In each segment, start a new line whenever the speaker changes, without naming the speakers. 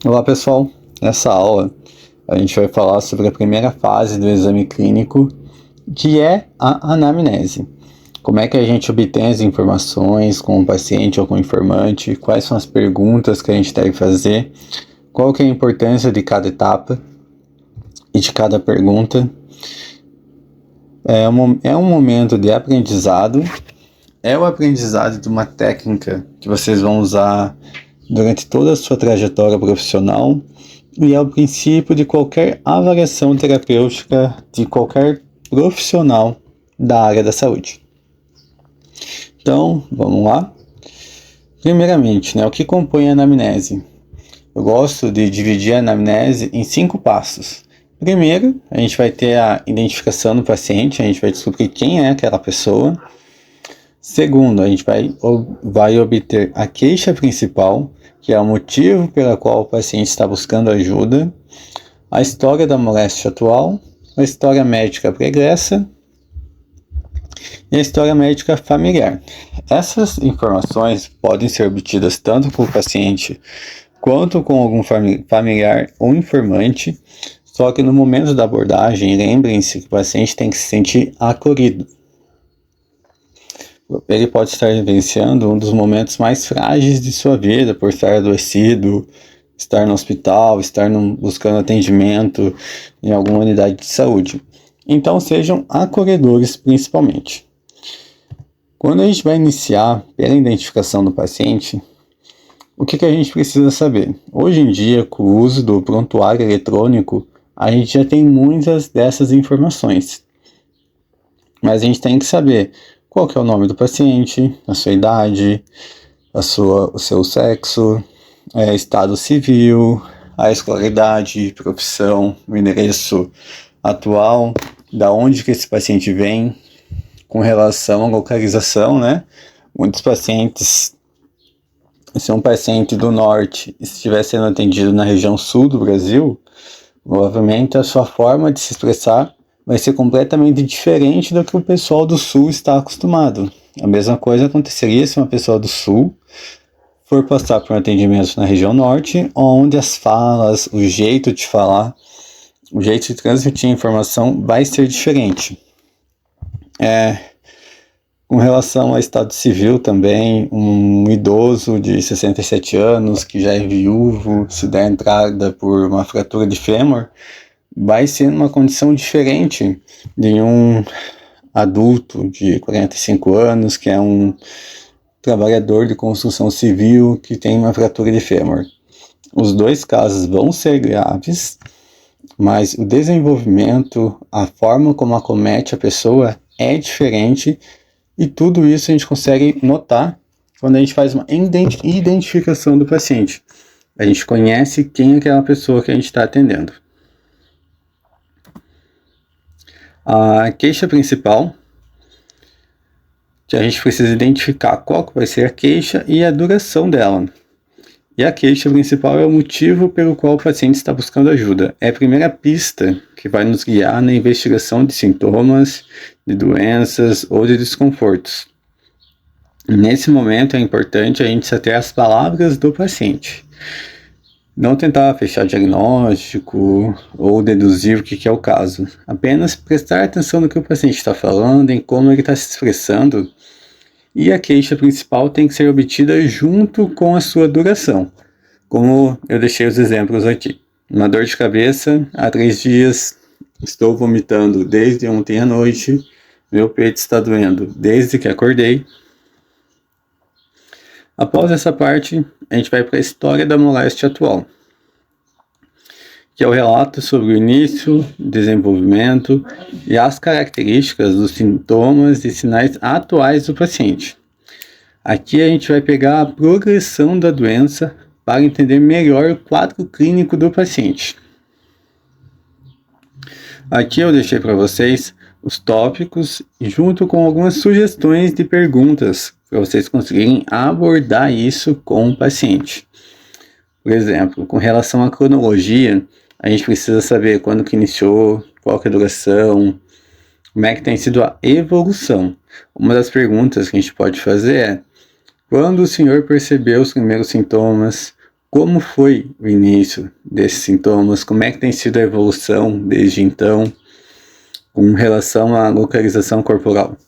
Olá pessoal, nessa aula a gente vai falar sobre a primeira fase do exame clínico, que é a anamnese. Como é que a gente obtém as informações com o paciente ou com o informante, quais são as perguntas que a gente deve fazer, qual que é a importância de cada etapa e de cada pergunta. É um momento de aprendizado, é o aprendizado de uma técnica que vocês vão usar durante toda a sua trajetória profissional e é o princípio de qualquer avaliação terapêutica de qualquer profissional da área da saúde. Então, vamos lá. Primeiramente, o que compõe a anamnese? Eu gosto de dividir a anamnese em 5 passos. Primeiro, a gente vai ter a identificação do paciente, a gente vai descobrir quem é aquela pessoa. Segundo, a gente vai obter a queixa principal, que é o motivo pelo qual o paciente está buscando ajuda, a história da moléstia atual, a história médica pregressa e a história médica familiar. Essas informações podem ser obtidas tanto com o paciente quanto com algum familiar ou informante, só que no momento da abordagem, lembrem-se que o paciente tem que se sentir acolhido. Ele pode estar vivenciando um dos momentos mais frágeis de sua vida, por estar adoecido, estar no hospital, estar buscando atendimento em alguma unidade de saúde. Então sejam acolhedores principalmente. Quando a gente vai iniciar pela identificação do paciente, o que a gente precisa saber? Hoje em dia, com o uso do prontuário eletrônico, a gente já tem muitas dessas informações. Mas a gente tem que saber qual que é o nome do paciente, a sua idade, o seu sexo, estado civil, a escolaridade, profissão, o endereço atual, da onde que esse paciente vem, com relação à localização, Muitos pacientes, se um paciente do norte estiver sendo atendido na região sul do Brasil, provavelmente a sua forma de se expressar vai ser completamente diferente do que o pessoal do sul está acostumado. A mesma coisa aconteceria se uma pessoa do sul for passar por um atendimento na região norte, onde as falas, o jeito de falar, o jeito de transmitir a informação vai ser diferente. Com relação ao estado civil também, um idoso de 67 anos que já é viúvo, se der entrada por uma fratura de fêmur, vai ser uma condição diferente de um adulto de 45 anos, que é um trabalhador de construção civil que tem uma fratura de fêmur. Os dois casos vão ser graves, mas o desenvolvimento, a forma como acomete a pessoa é diferente e tudo isso a gente consegue notar quando a gente faz uma identificação do paciente. A gente conhece quem é aquela pessoa que a gente está atendendo. A queixa principal, que a gente precisa identificar qual vai ser a queixa e a duração dela. E a queixa principal é o motivo pelo qual o paciente está buscando ajuda. É a primeira pista que vai nos guiar na investigação de sintomas, de doenças ou de desconfortos. Nesse momento é importante a gente saber as palavras do paciente. Não tentar fechar diagnóstico ou deduzir o que é o caso. Apenas prestar atenção no que o paciente está falando, em como ele está se expressando. E a queixa principal tem que ser obtida junto com a sua duração. Como eu deixei os exemplos aqui. Uma dor de cabeça, há 3 dias, estou vomitando desde ontem à noite, meu peito está doendo desde que acordei. Após essa parte, a gente vai para a história da moléstia atual, que é o relato sobre o início, desenvolvimento e as características dos sintomas e sinais atuais do paciente. Aqui a gente vai pegar a progressão da doença para entender melhor o quadro clínico do paciente. Aqui eu deixei para vocês os tópicos junto com algumas sugestões de perguntas para vocês conseguirem abordar isso com o paciente. Por exemplo, com relação à cronologia, a gente precisa saber quando que iniciou, qual que é a duração, como é que tem sido a evolução. Uma das perguntas que a gente pode fazer é: quando o senhor percebeu os primeiros sintomas? como foi o início desses sintomas, como é que tem sido a evolução desde então, com relação à localização corporal.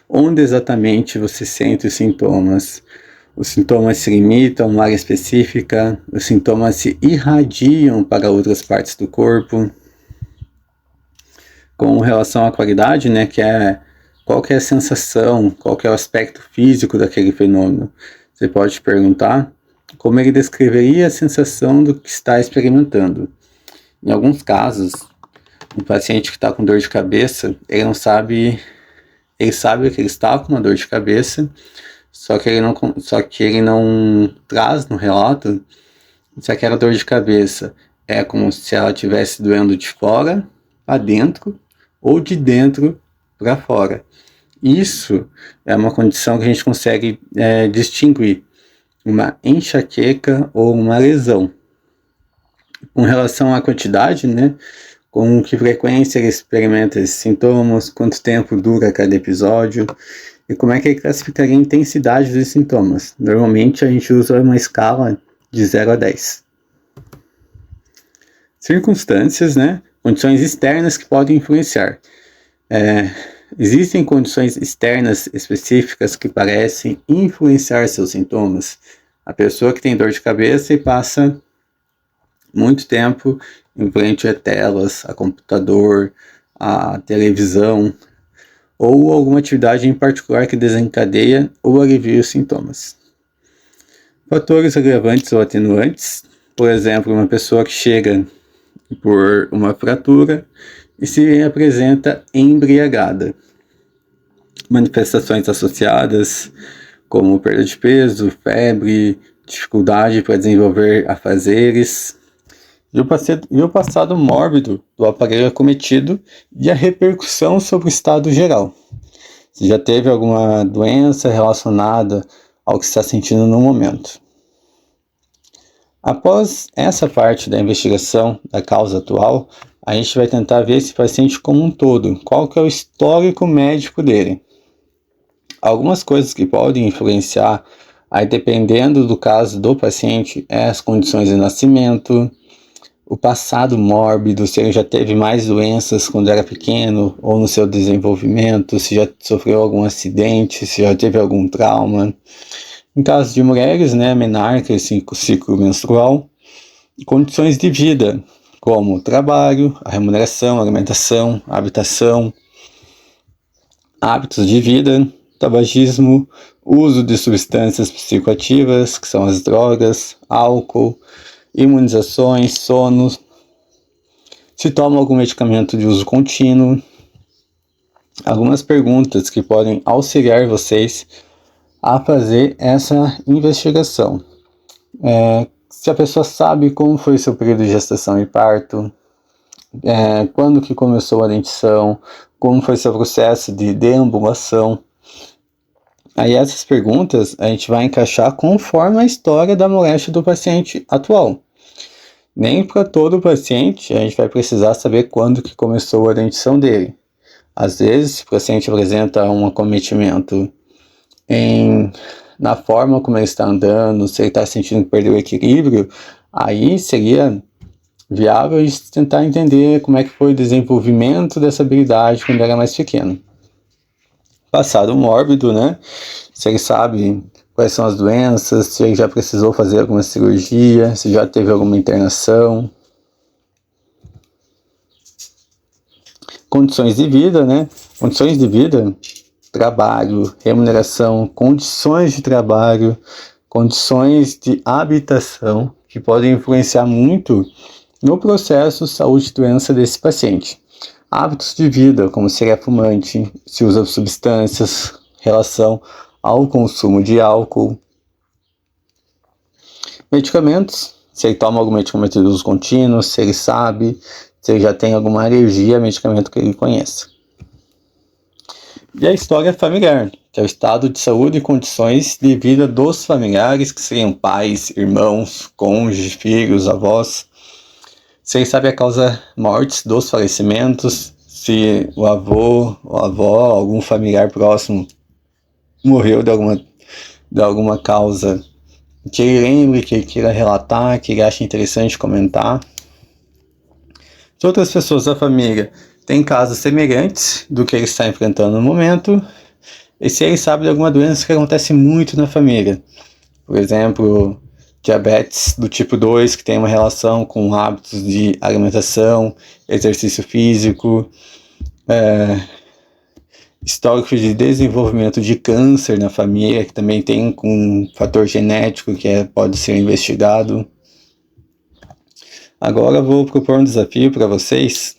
Onde exatamente você sente os sintomas? Os sintomas se limitam a uma área específica, os sintomas se irradiam para outras partes do corpo. Com relação à qualidade, né, qual que é a sensação, qual que é o aspecto físico daquele fenômeno. Você pode perguntar como ele descreveria a sensação do que está experimentando. Em alguns casos, um paciente que está com dor de cabeça, ele sabe que ele está com uma dor de cabeça, só que ele não traz no relato se aquela dor de cabeça é como se ela estivesse doendo de fora para dentro ou de dentro para fora. Isso é uma condição que a gente consegue distinguir uma enxaqueca ou uma lesão. Com relação à quantidade, né, com que frequência ele experimenta esses sintomas, quanto tempo dura cada episódio e como é que ele classificaria a intensidade dos sintomas. Normalmente a gente usa uma escala de 0 a 10. Circunstâncias, né, condições externas que podem influenciar. Existem condições externas específicas que parecem influenciar seus sintomas. A pessoa que tem dor de cabeça e passa muito tempo em frente a telas, a computador, a televisão, ou alguma atividade em particular que desencadeia ou alivia os sintomas. Fatores agravantes ou atenuantes, por exemplo, uma pessoa que chega por uma fratura e se apresenta embriagada. Manifestações associadas, como perda de peso, febre, dificuldade para desenvolver afazeres, e o passado mórbido do aparelho acometido e a repercussão sobre o estado geral. Se já teve alguma doença relacionada ao que está sentindo no momento. Após essa parte da investigação da causa atual, a gente vai tentar ver esse paciente como um todo, qual que é o histórico médico dele. Algumas coisas que podem influenciar, aí dependendo do caso do paciente, as condições de nascimento, o passado mórbido, se ele já teve mais doenças quando era pequeno ou no seu desenvolvimento, se já sofreu algum acidente, se já teve algum trauma. Em caso de mulheres, né, menarca, ciclo menstrual, condições de vida, como trabalho, a remuneração, a alimentação, a habitação, hábitos de vida, tabagismo, uso de substâncias psicoativas, que são as drogas, álcool, imunizações, sono, se toma algum medicamento de uso contínuo. Algumas perguntas que podem auxiliar vocês a fazer essa investigação. Se a pessoa sabe como foi seu período de gestação e parto, quando que começou a dentição, como foi seu processo de deambulação. Aí essas perguntas a gente vai encaixar conforme a história da moléstia do paciente atual. Nem para todo paciente a gente vai precisar saber quando que começou a dentição dele. Às vezes, se o paciente apresenta um acometimento na forma como ele está andando, se ele está sentindo que perdeu o equilíbrio, aí seria viável a gente tentar entender como é que foi o desenvolvimento dessa habilidade quando ele era mais pequeno. Passado mórbido, né? Se ele sabe quais são as doenças, se ele já precisou fazer alguma cirurgia, se já teve alguma internação. Condições de vida, né? Condições de vida, trabalho, remuneração, condições de trabalho, condições de habitação, que podem influenciar muito no processo saúde e doença desse paciente. Hábitos de vida, como se ele é fumante, se usa substâncias, relação ao consumo de álcool. Medicamentos, se ele toma algum medicamento de uso contínuo, se ele sabe, se ele já tem alguma alergia a medicamento que ele conhece. E a história familiar, que é o estado de saúde e condições de vida dos familiares, que seriam pais, irmãos, cônjuges, filhos, avós. Se ele sabe a causa mortes dos falecimentos, se o avô, a avó, algum familiar próximo morreu de alguma causa que ele lembre, que ele queira relatar, que ele ache interessante comentar. Se outras pessoas da família têm casos semelhantes do que ele está enfrentando no momento, e se ele sabe de alguma doença que acontece muito na família, por exemplo, diabetes do tipo 2, que tem uma relação com hábitos de alimentação, exercício físico, histórico de desenvolvimento de câncer na família, que também tem um fator genético que pode ser investigado. Agora eu vou propor um desafio para vocês,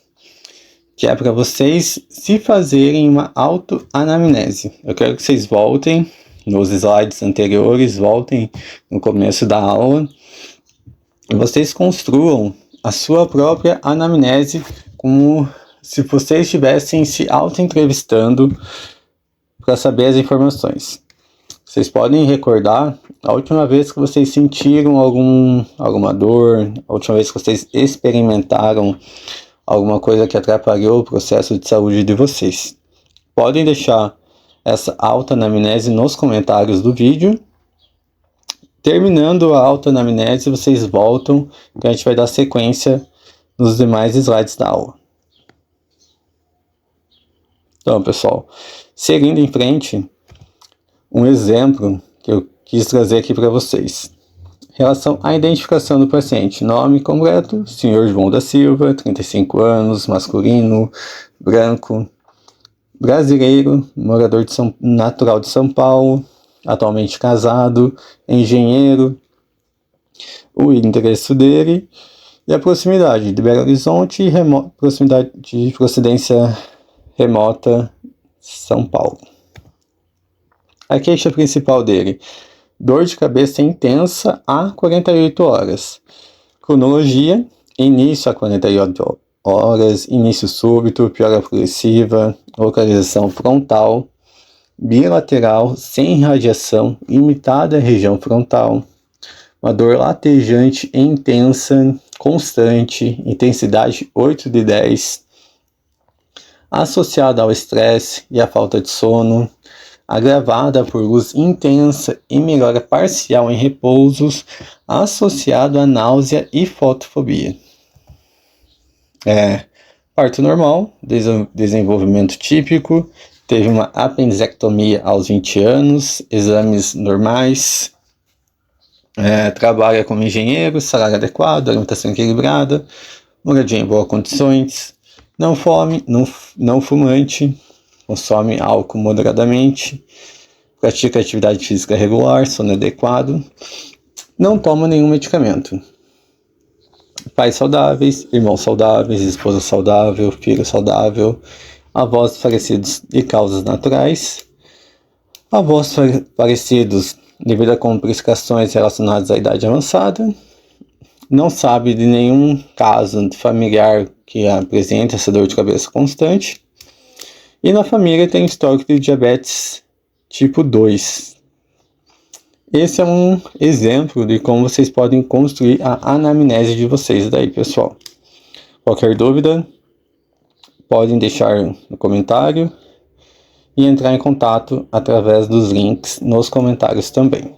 que é para vocês se fazerem uma autoanamnese. Eu quero que vocês voltem nos slides anteriores, voltem no começo da aula, e vocês construam a sua própria anamnese como se vocês estivessem se auto-entrevistando para saber as informações. Vocês podem recordar a última vez que vocês sentiram alguma dor, a última vez que vocês experimentaram alguma coisa que atrapalhou o processo de saúde de vocês. Podem deixar essa autoanamnese nos comentários do vídeo. Terminando a autoanamnese, vocês voltam, que a gente vai dar sequência nos demais slides da aula. Então, pessoal, seguindo em frente, um exemplo que eu quis trazer aqui para vocês. Em relação à identificação do paciente. Nome completo, Sr. João da Silva, 35 anos, masculino, branco, brasileiro, morador natural de São Paulo, atualmente casado, engenheiro, o endereço dele e a proximidade de Belo Horizonte e proximidade de procedência remota, São Paulo. A queixa principal dele: dor de cabeça intensa há 48 horas. Cronologia: início a 48 horas, início súbito, piora progressiva, localização frontal, bilateral, sem radiação, limitada à região frontal, uma dor latejante e intensa, constante, intensidade 8 de 10, associada ao estresse e à falta de sono, agravada por luz intensa e melhora parcial em repousos, associado a náusea e fotofobia. Parto normal, desenvolvimento típico, teve uma apendicectomia aos 20 anos, exames normais, trabalha como engenheiro, salário adequado, alimentação equilibrada, moradia em boas condições, não fumante, consome álcool moderadamente, pratica atividade física regular, sono adequado, não toma nenhum medicamento. Pais saudáveis, irmãos saudáveis, esposa saudável, filho saudável, avós falecidos de causas naturais, avós falecidos devido a complicações relacionadas à idade avançada, não sabe de nenhum caso familiar que apresente essa dor de cabeça constante, e na família tem histórico de diabetes tipo 2. Esse é um exemplo de como vocês podem construir a anamnese de vocês daí, pessoal. Qualquer dúvida, podem deixar no comentário e entrar em contato através dos links nos comentários também.